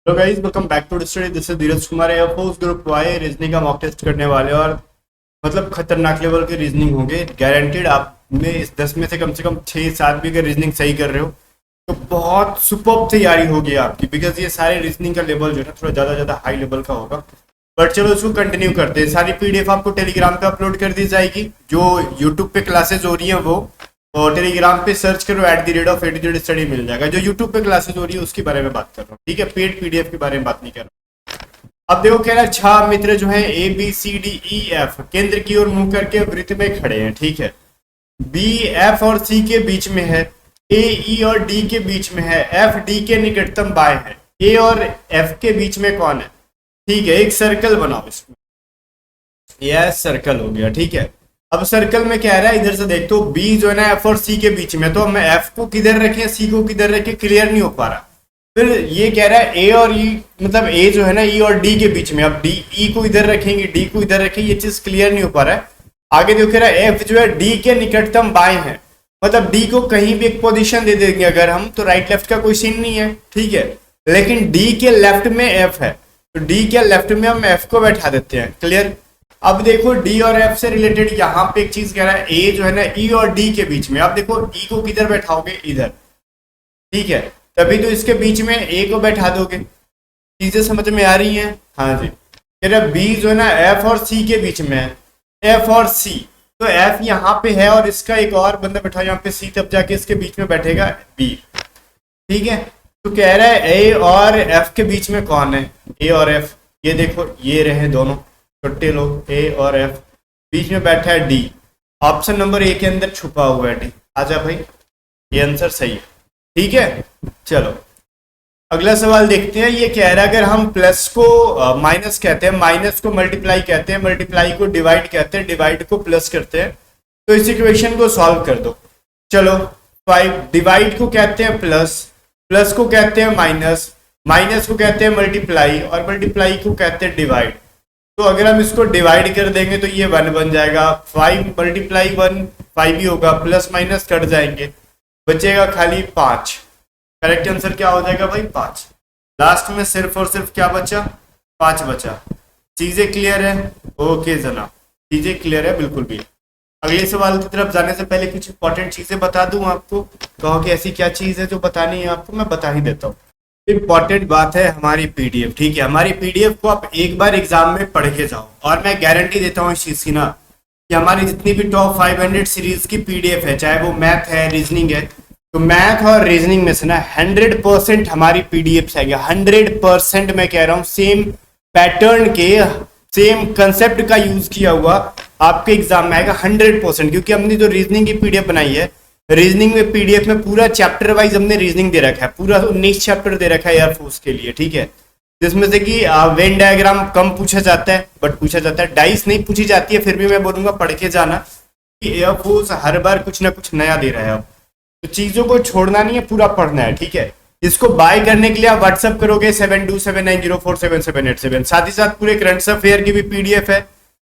Hello guys, welcome back to study. This is Dheeraj Kumar. Air force group Y reasoning का mock test करने वाले और मतलब खतरनाक लेवल के रीजनिंग होंगे गारंटीड। आप में इस 10 में से कम 6-7 भी अगर रीजनिंग सही कर रहे हो तो बहुत सुपर्ब तैयारी होगी आपकी, बिकॉज ये सारे रीजनिंग का लेवल जो है ना थोड़ा ज़्यादा हाई लेवल का होगा। बट चलो उसको कंटिन्यू करते हैं। सारी पीडीएफ आपको टेलीग्राम पे अपलोड कर दी जाएगी। जो यूट्यूब पे क्लासेज हो रही हैं वो और टेलीग्राम पे सर्च करो @ADZ स्टडी मिल जाएगा। जो यूट्यूब पे क्लासेस हो रही है उसके बारे में बात कर रहा हूँ, ठीक है। पेड पीडीएफ के बारे में बात नहीं कर रहा। अब देखो कह रहा है 6 मित्र जो है ABCDEF केंद्र की ओर मुंह करके वृत्त में खड़े हैं, ठीक है। B F और C के बीच में है, A E और D के बीच में है, F D के निकटतम बाएं है, A और F के बीच में कौन है, ठीक है। एक सर्कल बनाओ इसमें। यह सर्कल हो गया, ठीक है। अब सर्कल में क्या रहा है, इधर से देख तो B जो है ना F और C के बीच में, तो मैं F को किधर रखें C को किधर रखें, क्लियर नहीं हो पा रहा। फिर ये कह रहा है A और E, मतलब A जो है ना E और D के बीच में, अब D E को इधर रखेंगे D को इधर रखेंगे, ये चीज क्लियर नहीं हो पा रहा है। आगे देखो कह रहा है F जो है D के निकटतम बाएं है, मतलब D को कहीं भी एक पोजीशन दे देंगे अगर हम, तो राइट लेफ्ट का कोई सीन नहीं है, ठीक है। लेकिन D के लेफ्ट में F है, तो D के लेफ्ट में हम F को बैठा देते हैं, क्लियर। अब देखो D और F से रिलेटेड यहाँ पे एक चीज कह रहा है A जो है ना E और D के बीच में। अब देखो E को किधर बैठाओगे, इधर, ठीक है। तभी तो इसके बीच में A को बैठा दोगे। चीजें समझ में आ रही हैं? हाँ जी। कह रहा B जो है ना F और C के बीच में है, F और C, तो F यहाँ पे है और इसका एक और बंदा बैठा यहाँ पे C, तब जाके इसके बीच में बैठेगा B, ठीक है। तो कह रहा है A और F के बीच में कौन है, A और F। ये देखो ये रहे दोनों छोटे लोग, A और F, बीच में बैठा है D। ऑप्शन नंबर A के अंदर छुपा हुआ है D। आजा भाई, ये आंसर सही है, ठीक है। चलो अगला सवाल देखते हैं। ये कह रहा है अगर हम प्लस को माइनस कहते हैं, माइनस को मल्टीप्लाई कहते हैं, मल्टीप्लाई को डिवाइड कहते हैं, डिवाइड को प्लस करते हैं, तो इस इक्वेशन को सॉल्व कर दो। चलो 5 डिवाइड को कहते हैं प्लस, प्लस को कहते हैं माइनस, माइनस को कहते हैं मल्टीप्लाई और मल्टीप्लाई को कहते हैं डिवाइड। तो अगर हम इसको डिवाइड कर देंगे तो ये 1 बन जाएगा। 5 मल्टीप्लाई 1 5 ही होगा, प्लस माइनस कट जाएंगे, बचेगा खाली 5। करेक्ट आंसर क्या हो जाएगा भाई, 5। लास्ट में सिर्फ और सिर्फ क्या बचा, 5 बचा। चीजें क्लियर है? ओके जनाब, चीजें क्लियर है बिल्कुल भी। अगले सवाल की तरफ जाने से पहले कुछ इंपॉर्टेंट चीजें बता दूं आपको। कहो कि ऐसी क्या चीज है जो बतानी है आपको, मैं बता ही देता हूँ। इंपॉर्टेंट बात है हमारी पीडीएफ, ठीक है। हमारी पीडीएफ को आप एक बार एग्जाम में पढ़ के जाओ, और मैं गारंटी देता हूँ इस चीज की ना कि हमारी जितनी भी टॉप 500 सीरीज की पीडीएफ है, चाहे वो मैथ है रीजनिंग है, तो मैथ और रीजनिंग में से ना 100% हमारी पीडीएफ आएगा। 100% मैं कह रहा हूँ, सेम पैटर्न के सेम कंसेप्ट का यूज किया हुआ आपके एग्जाम में आएगा 100%। क्योंकि हमने जो रीजनिंग की पीडीएफ बनाई है, रीजनिंग में पीडीएफ में पूरा चैप्टर वाइज हमने रीजनिंग दे रखा है, पूरा 19 चैप्टर दे रखा है एयरफोर्स के लिए, ठीक है। जिसमें से कि वेन डायग्राम कम पूछा जाता है, बट पूछा जाता है, डाइस नहीं पूछी जाती है। फिर भी मैं बोलूंगा पढ़ के जाना कि एयरफोर्स हर बार कुछ ना कुछ नया दे रहा है। अब तो चीजों को छोड़ना नहीं है, पूरा पढ़ना है, ठीक है। इसको बाय करने के लिए आप व्हाट्सअप करोगे 7279047787। साथ ही साथ पूरे करंट अफेयर की भी पीडीएफ है,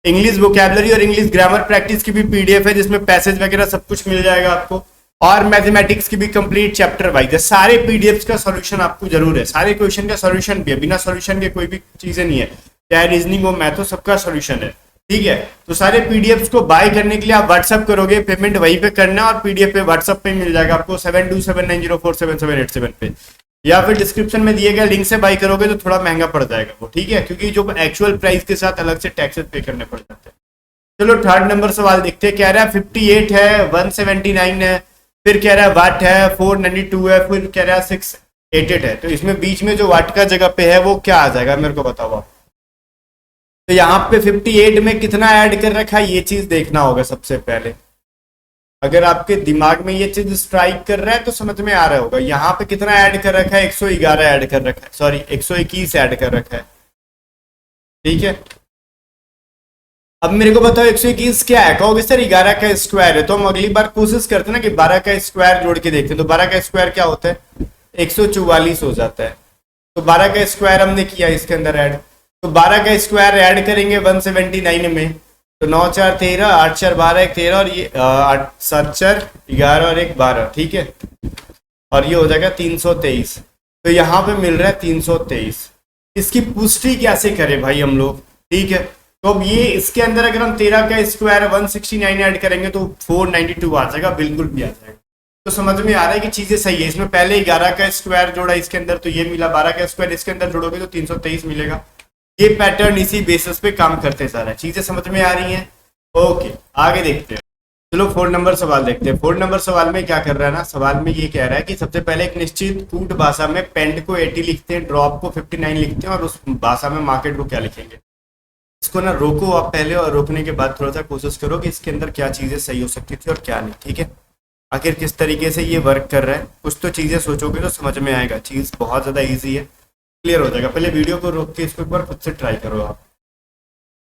इंग्लिश वोकैबुलरी और इंग्लिश ग्रामर प्रैक्टिस की भी पीडीएफ है, जिसमें पैसेज वगैरह सब कुछ मिल जाएगा आपको, और मैथमेटिक्स की भी कंप्लीट चैप्टर वाइज है। सारे पीडीएफ का सॉल्यूशन आपको जरूर है, सारे क्वेश्चन का सॉल्यूशन भी है, बिना सॉल्यूशन के कोई भी चीजें नहीं है, चाहे रीजनिंग हो मैथ हो, सबका सॉल्यूशन है, ठीक है। तो सारे पीडीएफ को बाय करने के लिए आप व्हाट्सअप करोगे, पेमेंट वहीं पे करना, और पीडीएफ पे व्हाट्सअप पे मिल जाएगा आपको 7279047787 पे, या फिर डिस्क्रिप्शन में दिए गए लिंक से बाय करोगे तो थोड़ा महंगा पड़ जाएगा वो, ठीक है। क्योंकि जो एक्चुअल प्राइस के साथ अलग से टैक्सेस पे करने पड़ जाते हैं। चलो थर्ड नंबर सवाल देखते हैं। कह रहा है 58 है, 179 है, फिर कह रहा है वाट है, 492 है, फिर कह रहा है 688 है। तो इसमें बीच में जो वाट का जगह पे है वो क्या आ जाएगा, मेरे को बताओ आप। तो यहाँ पे 58 में कितना ऐड कर रखा है, ये चीज देखना होगा सबसे पहले। अगर आपके दिमाग में ये चीज स्ट्राइक कर रहा है तो समझ में आ रहा होगा। यहाँ पे कितना ऐड कर रखा है, 111 ऐड कर रखा है, सॉरी 121 ऐड कर रखा है, ठीक है। अब मेरे को बताओ 121 क्या है, कहोगे सर 11 का स्क्वायर है। तो हम अगली बार कोशिश करते हैं ना कि 12 का स्क्वायर जोड़ के देखते हैं। तो 12 का स्क्वायर क्या होता है, 144 हो जाता है। तो 12 का स्क्वायर हमने किया इसके अंदर ऐड, तो 12 का स्क्वायर ऐड करेंगे 179 में, तो 9 4 13, 8 4 12 1 13, और ये 8 7 4 11 और 1 12, ठीक है। और ये हो जाएगा 323। तो यहाँ पे मिल रहा है 323। इसकी पुष्टि कैसे करें भाई हम लोग, ठीक है। तो अब ये इसके अंदर अगर हम 13 का स्क्वायर 169 ऐड करेंगे तो 492 आ जाएगा, बिल्कुल भी आ जाएगा। तो समझ में आ रहा है कि चीजें सही है। इसमें पहले 11 का स्क्वायर जोड़ा इसके अंदर तो ये मिला, 12 का स्क्वायर इसके अंदर जोड़ोगे तो 323 मिलेगा। ये पैटर्न इसी बेसिस पे काम करते सारा, चीजें समझ में आ रही हैं। ओके, आगे देखते हैं। चलो 4 नंबर सवाल देखते हैं। 4 नंबर सवाल में क्या कर रहा है ना, सवाल में ये कह रहा है कि सबसे पहले एक निश्चित कूट भाषा में पेंट को 80 लिखते हैं, ड्रॉप को 59 लिखते हैं, और उस भाषा में मार्केट को क्या लिखेंगे। इसको ना रोको आप पहले, और रोकने के बाद थोड़ा सा कोशिश करो कि इसके अंदर क्या चीजें सही हो सकती थी और क्या नहीं, ठीक है। आखिर किस तरीके से ये वर्क कर रहा है, कुछ तो चीजें सोचोगे तो समझ में आएगा। चीज बहुत ज्यादा ईजी है, क्लियर हो जाएगा। पहले वीडियो को रोक के इसको एक बार खुद से ट्राई करो आप।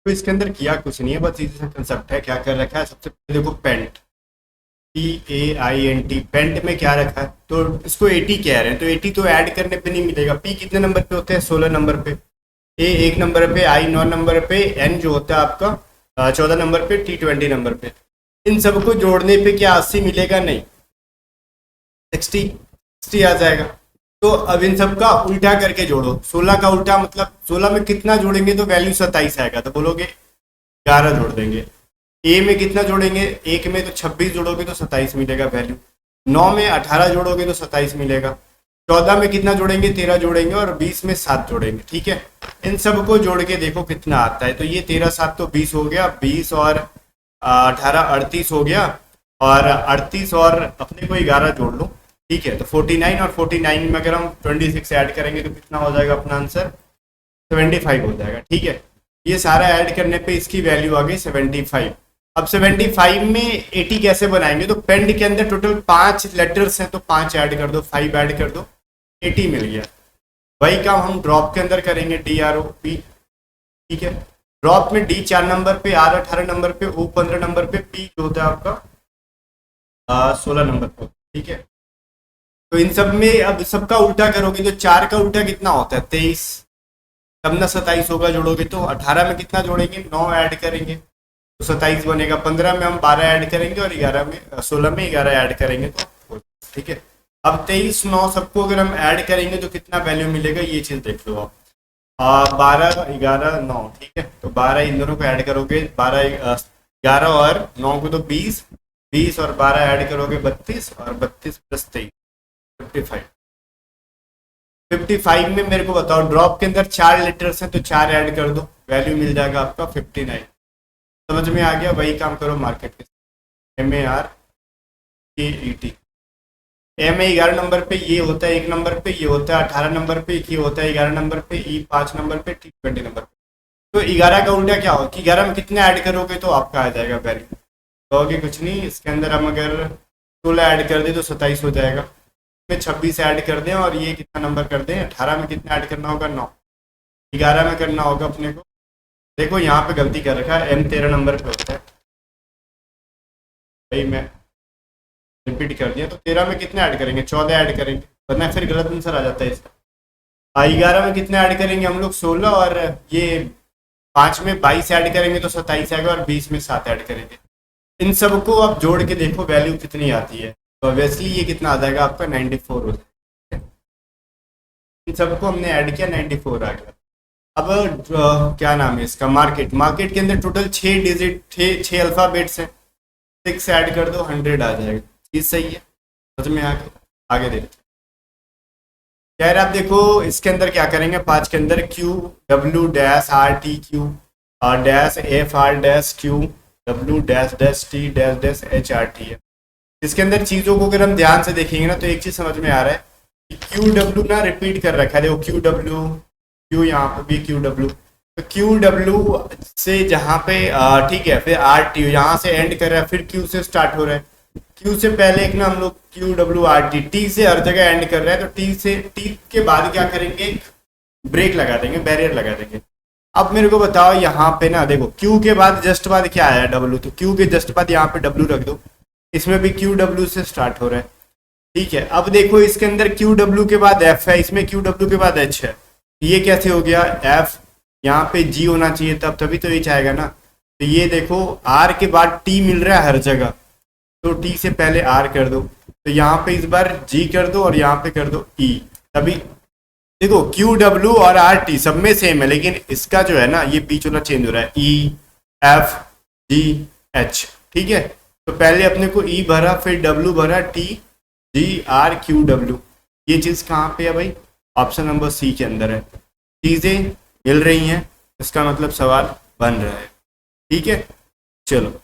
तो इसके अंदर किया कुछ नहीं है, बस इजी सा कंसेप्ट है। क्या कर रखा है, सबसे पहले देखो पेंट, PAINT, पेंट में क्या रखा है, तो इसको 80 कह रहे हैं, तो 80 तो ऐड करने पे नहीं मिलेगा। P कितने नंबर पे होते हैं, 16 नंबर पे, A 1 नंबर पे, I 9 नंबर पे, N जो होता है आपका 14 नंबर पे, T 20 नंबर पे। इन सबको जोड़ने पे क्या 80 मिलेगा, नहीं 60 आ जाएगा। तो अब इन सब का उल्टा करके जोड़ो। 16 का उल्टा मतलब 16 में कितना जोड़ेंगे तो वैल्यू 27 आएगा, तो बोलोगे 11 जोड़ देंगे। ए में कितना जोड़ेंगे, 1 में तो 26 जोड़ोगे तो 27 मिलेगा वैल्यू। 9 में 18 जोड़ोगे तो 27 मिलेगा। 14 में कितना जोड़ेंगे, 13 जोड़ेंगे, और 20 में 7 जोड़ेंगे, ठीक है। इन सब को जोड़ के देखो कितना आता है। तो ये 13 7 तो 20 हो गया, 20 और 18 38 हो गया, और 38 और अपने को 11 जोड़ लो, ठीक है। तो 49, और 49 में अगर हम 26 ऐड करेंगे तो कितना हो जाएगा अपना आंसर, 75 हो जाएगा, ठीक है। ये सारा ऐड करने पे इसकी वैल्यू आ गई 75। अब 75 में 80 कैसे बनाएंगे, तो पेंट के अंदर टोटल 5 लेटर्स हैं, तो 5 ऐड कर दो, 5 ऐड कर दो, 80 मिल गया। वही काम हम ड्रॉप के अंदर करेंगे, DROP, ठीक है। ड्रॉप में D 4 नंबर पे, R 18 नंबर पे, O 15 नंबर पे, P जो होता है आपका 16 नंबर पे, ठीक है। तो इन सब में अब सबका उल्टा करोगे तो 4 का उल्टा कितना होता है, 23, तब ना 27 होगा जोड़ोगे तो। 18 में कितना जोड़ेंगे, 9 ऐड करेंगे तो 27 बनेगा। 15 में हम 12 ऐड करेंगे, और 16 में 11 ऐड करेंगे तो, ठीक है। अब 23 9 सबको अगर हम ऐड करेंगे तो कितना वैल्यू मिलेगा, ये चीज देख लो आप। 12 11 9, ठीक है। तो 12 इन दोनों को ऐड करोगे, 11 और 9 को तो 20, 20 और 12 ऐड करोगे 32, और 32 प्लस 23 55। 55 में मेरे को बताओ, ड्रॉप के अंदर 4 लेटर्स हैं तो 4 ऐड कर दो, वैल्यू मिल जाएगा आपका 59। समझ में आ गया। वही काम करो मार्केट के, MARKET। MA 11 नंबर पे ये होता है, 1 नंबर पे ये होता है, 18 नंबर पे ये होता है, 11 नंबर पे, E 5 नंबर पे, T 20 नंबर पे। तो 11 का उल्टा क्या होगा कि 11 में कितने ऐड करोगे तो आपका आ जाएगा वैल्यू। कहोगे कुछ नहीं, इसके अंदर हम अगर 16 ऐड कर दे तो 27 हो जाएगा, में 26 ऐड कर दें, और ये कितना नंबर कर दें, 18 में कितना ऐड करना होगा, 9। 11 में करना होगा अपने को। देखो यहाँ पे गलती कर रखा है, M 13 नंबर पे होता है, भाई मैं रिपीट कर दिया। तो 13 में कितने ऐड करेंगे, 14 ऐड करेंगे, वरना फिर गलत आंसर आ जाता है इसका। 11 में कितने ऐड करेंगे हम लोग, 16, और ये 5 में 22 ऐड करेंगे तो 27 आएगा, और 20 में 7 ऐड करेंगे। इन सबको आप जोड़ के देखो वैल्यू कितनी आती है, तो ऑब्वियसली ये कितना आ जाएगा आपका, 94 हो जाएगा। इन सबको हमने ऐड किया, 94 आ गया। अब क्या नाम है इसका, मार्केट के अंदर टोटल 6 डिजिट 6 अल्फाबेट्स हैं, 6 ऐड कर दो 100 आ जाएगा। चीज सही है, समझ में आ गया। आगे देखते यार, आप देखो इसके अंदर क्या करेंगे, 5 के अंदर QW-RTQ डैश FR-Q W-T-HRT है। इसके अंदर चीजों को अगर हम ध्यान से देखेंगे ना, तो एक चीज समझ में आ रहा है कि QW ना रिपीट कर रखा है। देखो QW, Q यहाँ पे भी QW, तो QW से जहाँ पे ठीक है, फिर RT यहाँ से एंड कर रहा है, फिर Q से स्टार्ट हो रहा है। Q से पहले एक ना हम लोग QWRT, T से हर जगह एंड कर रहा है, तो T के बाद क्या करेंगे, ब्रेक लगा देंगे, बैरियर लगा देंगे। अब मेरे को बताओ यहाँ पे ना, देखो Q के बाद जस्ट बाद क्या आया, W, तो Q के जस्ट बाद यहाँ पे W रख दो। इसमें भी QW से स्टार्ट हो रहा है, ठीक है। अब देखो इसके अंदर QW के बाद F है, इसमें QW के बाद H है, ये कैसे हो गया, F यहाँ पे G होना चाहिए, तब तभी तो H आएगा ना। तो ये देखो R के बाद T मिल रहा है हर जगह, तो T से पहले R कर दो, तो यहाँ पे इस बार G कर दो, और यहाँ पे कर दो E, तभी देखो क्यू डब्ल्यू और आर टी सब में सेम है, लेकिन इसका जो है ना ये बीच वाला चेंज हो रहा है, ई एफ जी एच। ठीक है, तो पहले अपने को ई भरा, फिर डब्ल्यू भरा, T G R Q W. ये चीज कहाँ पे है भाई? ऑप्शन नंबर सी के अंदर है। चीजें मिल रही हैं, इसका मतलब सवाल बन रहा है। ठीक है, चलो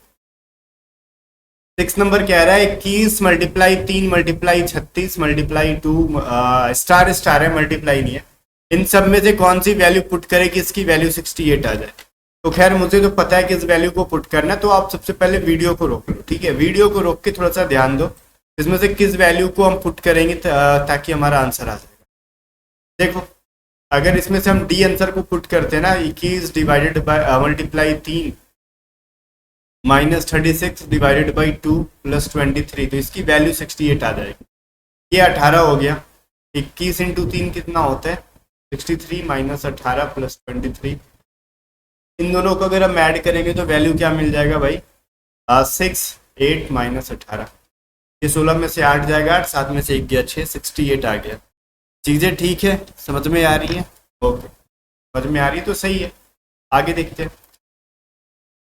6 नंबर कह रहा है 21 multiply 3 multiply 36 multiply 2 star star है, मल्टीप्लाई नहीं है। इन सब में से कौन सी वैल्यू पुट करे कि इसकी वैल्यू 68 आ जाए? तो खैर मुझे तो पता है कि इस वैल्यू को पुट करना है, तो आप सबसे पहले वीडियो को रोक लो। ठीक है, वीडियो को रोक के थोड़ा सा ध्यान दो, इसमें से किस वैल्यू को हम पुट करेंगे ताकि हमारा आंसर आ जाएगा। देखो अगर इसमें से हम डी आंसर को पुट करते हैं ना, 21 divided by multiply 3 minus 36 divided by 2 plus 23, तो इसकी वैल्यू 68 आ जाएगी। ये 18 हो गया। 21 इंटू 3 कितना होता है? 63 माइनस 18 प्लस 23। इन दोनों को अगर हम ऐड करेंगे तो वैल्यू क्या मिल जाएगा भाई? 6 8 माइनस 18। ये 16 में से 8 जाएगा, 8 7 में से 1 गया 6, 68 आ गया। चीज़ें ठीक है, समझ में आ रही है? ओके, समझ में आ रही है तो सही है। आगे देखते हैं।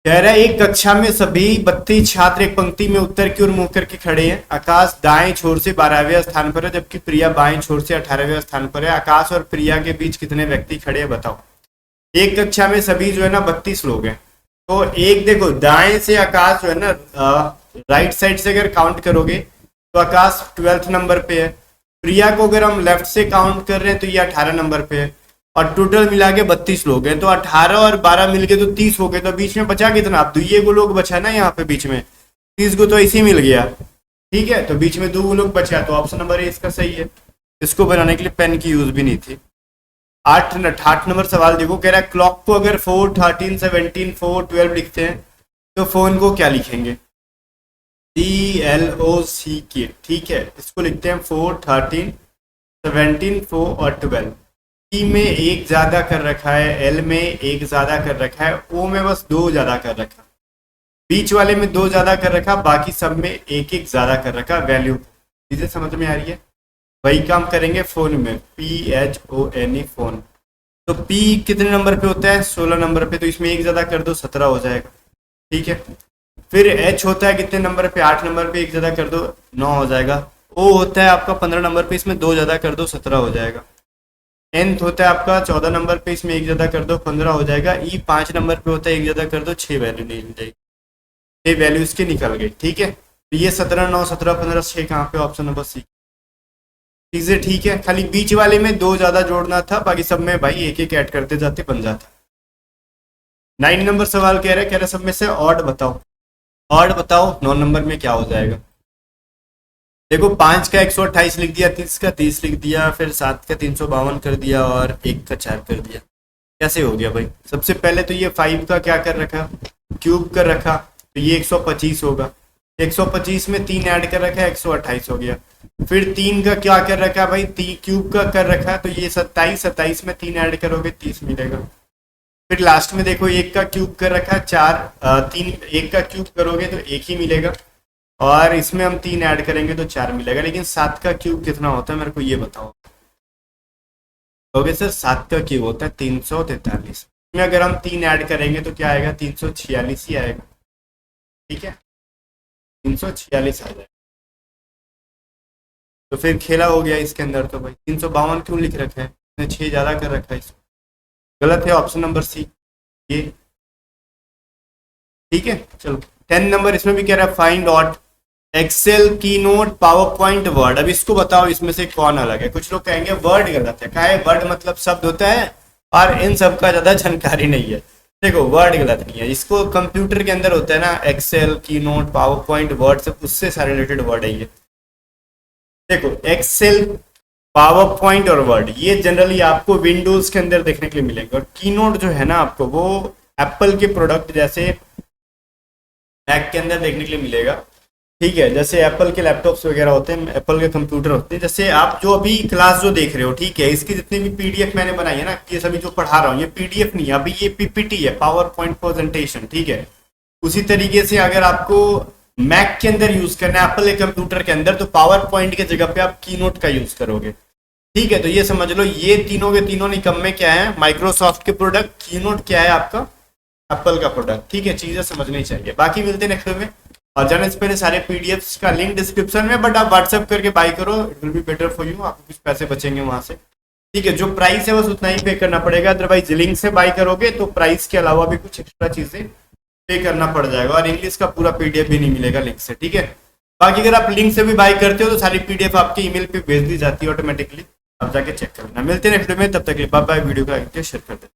कह रहा है एक कक्षा में सभी 32 छात्र एक पंक्ति में उत्तर की ओर मुंह करके खड़े हैं। आकाश दाएं छोर से 12वें स्थान पर है, जबकि प्रिया बाएं छोर से 18वें स्थान पर है। आकाश और प्रिया के बीच कितने व्यक्ति खड़े हैं बताओ। एक कक्षा में सभी जो है ना 32 लोग हैं, तो एक देखो दाएं से आकाश जो है ना राइट साइड से अगर काउंट करोगे तो आकाश 12th नंबर पे है। प्रिया को अगर हम लेफ्ट से काउंट कर रहे हैं तो ये 18 नंबर पे है, और टोटल मिला के 32 लोग हैं। तो 18 और 12 मिलके तो 30 हो गए, तो बीच में बचा कितना? अब दुइये को लोग बचा ना यहाँ पे बीच में, 30 को तो ऐसे ही मिल गया। ठीक है, तो बीच में 2 लोग बचा, तो ऑप्शन नंबर ए इसका सही है। इसको बनाने के लिए पेन की यूज भी नहीं थी। 8 नंबर सवाल देखो, कह रहा है क्लॉक को अगर 4 13 17 4 12 लिखते हैं तो फोन को क्या लिखेंगे? CLOCK। ठीक है, इसको लिखते हैं 4 13 17 4 और 12। ई में 1 ज्यादा कर रखा है, एल में 1 ज्यादा कर रखा है, ओ में बस 2 ज्यादा कर रखा, बीच वाले में 2 ज्यादा कर रखा, बाकी सब में 1 ज्यादा कर रखा वैल्यू। चीजें समझ में आ रही है? वही काम करेंगे फोन में, PHONE फोन। तो P कितने नंबर पे होता है? 16 नंबर पे, तो इसमें 1 ज्यादा कर दो 17 हो जाएगा। ठीक है, फिर H होता है कितने नंबर पे? 8 नंबर पे, 1 ज्यादा कर दो 9 हो जाएगा। O होता है आपका 15 नंबर पे, इसमें 2 ज्यादा कर दो 17 हो जाएगा। nth होता है आपका 14 नंबर पे, इसमें 1 ज्यादा कर दो 15 हो जाएगा। ई 5 नंबर पे होता है, 1 ज्यादा कर दो 6 वैल्यू नहीं मिल जाएगी। 6 वैल्यू इसके निकल गई। ठीक है, तो ये 17 9 17 15 6 कहाँ पे? Option number C. चीजें ठीक है, खाली बीच वाले में 2 ज्यादा जोड़ना था, बाकी सब में भाई 1 ऐड करते जाते बन जाता। 9 नंबर सवाल कह रहा है सब में से ऑड बताओ। ऑड बताओ 9 नंबर में क्या हो जाएगा? देखो 5 का 128 लिख दिया, 30 का 30 लिख दिया, फिर 7 का 352 कर दिया, और 1 का 4 कर दिया। कैसे हो गया भाई? सबसे पहले तो ये 5 का क्या कर रखा? क्यूब कर रखा, तो ये 125 होगा। 125 में 3 ऐड कर रखा है, 128 हो गया। फिर 3 का क्या कर रखा भाई? क्यूब का कर रखा, तो ये 27, 27 में 3 ऐड करोगे 30 मिलेगा। फिर लास्ट में देखो 1 का क्यूब कर रखा है, 3 1 का क्यूब करोगे तो 1 ही मिलेगा, और इसमें हम 3 ऐड करेंगे तो 4 मिलेगा। लेकिन 7 का क्यूब कितना होता है मेरे को ये बताओ। ओके सर, 7 का क्यूब होता है 343। इसमें अगर हम 3 ऐड करेंगे तो क्या आएगा? 346 ही आएगा। ठीक है, 346 आ जाएगा। तो फिर खेला हो गया इसके अंदर। तो भाई 352 क्यों लिख रखा है? 6 ज्यादा कर रखा है, इसको गलत है। ऑप्शन नंबर सी ये। ठीक है, चलो 10 नंबर इसमें भी कह रहा है find out Excel, Keynote, PowerPoint, Word. अब इसको बताओ इसमें से कौन अलग है? कुछ लोग कहेंगे वर्ड गलत है। क्या है? वर्ड मतलब शब्द होता है, और इन सब का ज्यादा जानकारी नहीं है। देखो वर्ड गलत नहीं है, इसको कंप्यूटर के अंदर होता है ना, Excel, Keynote, PowerPoint, Word, सब उससे सारे रिलेटेड वर्ड है ये। देखो एक्सेल, पावर पॉइंट और वर्ड ये जनरली आपको विंडोज के अंदर देखने के लिए मिलेंगे, और कीनोट जो है ना आपको वो एप्पल के प्रोडक्ट जैसे मैक के अंदर देखने के लिए मिलेगा। ठीक है, जैसे एप्पल के लैपटॉप्स वगैरह होते हैं, एप्पल के कंप्यूटर होते हैं। जैसे आप जो अभी क्लास जो देख रहे हो, ठीक है, इसकी जितनी भी पीडीएफ मैंने बनाई है ना, ये सभी जो पढ़ा रहा हूँ ये पीडीएफ नहीं है, अभी ये पीपीटी है, पावर पॉइंट प्रेजेंटेशन। ठीक है, उसी तरीके से अगर आपको मैक के अंदर यूज करना है एप्पल के कंप्यूटर के अंदर, तो पावर पॉइंट के जगह पे आप कीनोट का यूज करोगे। ठीक है, तो ये समझ लो ये तीनों के तीनों निकम्मे क्या है, माइक्रोसॉफ्ट के प्रोडक्ट, कीनोट क्या है आपका एप्पल का प्रोडक्ट। ठीक है, चीजें समझनी चाहिए। बाकी मिलते हैं नेक्स्ट में। और जाने से पहले सारे पीडीएफ्स का लिंक डिस्क्रिप्शन में, बट आप व्हाट्सएप करके बाय करो, it will be better for you, आपको कुछ पैसे बचेंगे वहां से। ठीक है, जो प्राइस है बस उतना ही पे करना पड़ेगा, अदरवाइज लिंक से बाय करोगे तो प्राइस के अलावा भी कुछ एक्स्ट्रा चीजें पे करना पड़ जाएगा, और इंग्लिश का पूरा पीडीएफ भी नहीं मिलेगा लिंक से। ठीक है, बाकी अगर आप लिंक से भी बाय करते हो तो सारी पीडीएफ आपके ईमेल पे भेज दी जाती है ऑटोमेटिकली, आप जाके चेक करना। मिलते हैं नेक्स्ट वीडियो में, तब तक के लिए बाय बाय। वीडियो को शेयर कर दें।